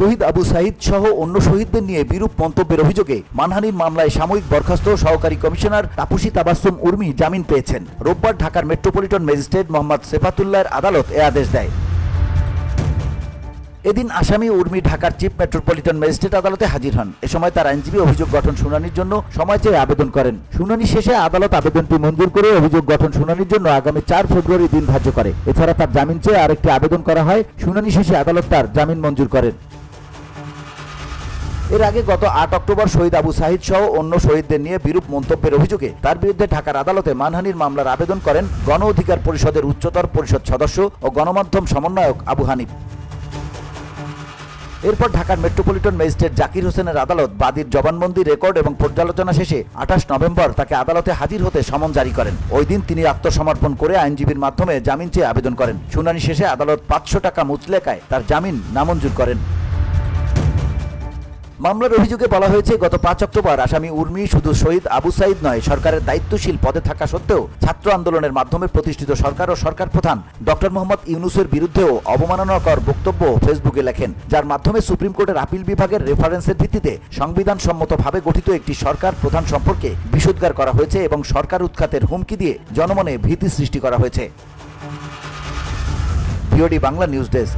শহীদ আবু সাঈদ সহ অন্য শহীদদের নিয়ে বিরূপ মন্তব্যের অভিযোগে মানহানির মামলায় সাময়িক বরখাস্ত সহকারী কমিশনার তাপসী তাবাসসুম উর্মি জামিন পেয়েছেন। রোববার ঢাকার মেট্রোপলিটন ম্যাজিস্ট্রেট মোহাম্মদ সেফাতুল্লাহর আদালত এ আদেশ দেয়। এদিন আসামি উর্মি ঢাকার চিফ মেট্রোপলিটন ম্যাজিস্ট্রেট আদালতে হাজির হন। এ সময় তার আইনজীবী অভিযোগ গঠন শুনানির জন্য সময় চেয়ে আবেদন করেন। শুনানি শেষে আদালত আবেদনটি মঞ্জুর করে অভিযোগ গঠন শুনানির জন্য আগামী 4 ফেব্রুয়ারি দিন ধার্য করে। এছাড়া তার জামিন চেয়ে আরেকটি আবেদন করা হয়। শুনানি শেষে আদালত তার জামিন মঞ্জুর করেন। এর আগে গত 8 অক্টোবর শহীদ আবু সাঈদ সহ অন্য শহীদদের নিয়ে বিরূপ মন্তব্যের অভিযোগে তার বিরুদ্ধে ঢাকার আদালতে মানহানির মামলার আবেদন করেন গণ অধিকার পরিষদের উচ্চতর পরিষদ সদস্য ও গণমাধ্যম সমন্বয়ক আবু হানিফ। এরপর ঢাকার মেট্রোপলিটন ম্যাজিস্ট্রেট জাকির হোসেনের আদালত বাদীর জবানবন্দি রেকর্ড এবং পর্যালোচনা শেষে 28 নভেম্বর তাকে আদালতে হাজির হতে সমন জারি করেন। ওই দিন তিনি আত্মসমর্পণ করে আইনজীবীর মাধ্যমে জামিন চেয়ে আবেদন করেন। শুনানি শেষে আদালত 500 টাকা মুচলেকায় তার জামিন নামঞ্জুর করেন। মামলার অভিযোগে বলা হয়েছে, গত 5 অক্টোবর আসামি উর্মি শুধু শহীদ আবু সাঈদ নয়, সরকারের দায়িত্বশীল পদে থাকা সত্ত্বেও ছাত্র আন্দোলনের মাধ্যমে প্রতিষ্ঠিত সরকার ও সরকার প্রধান ডক্টর মোহাম্মদ ইউনূসের বিরুদ্ধেও অবমাননাকর বক্তব্য ফেসবুকে লেখেন, যার মাধ্যমে সুপ্রিম কোর্টের আপিল বিভাগের রেফারেন্সের ভিত্তিতে সংবিধানসম্মতভাবে গঠিত একটি সরকার প্রধান সম্পর্কে বিষোদ্গার করা হয়েছে এবং সরকার উৎখাতের হুমকি দিয়ে জনমনে ভীতি সৃষ্টি করা হয়েছে। VOD Bangla news desk.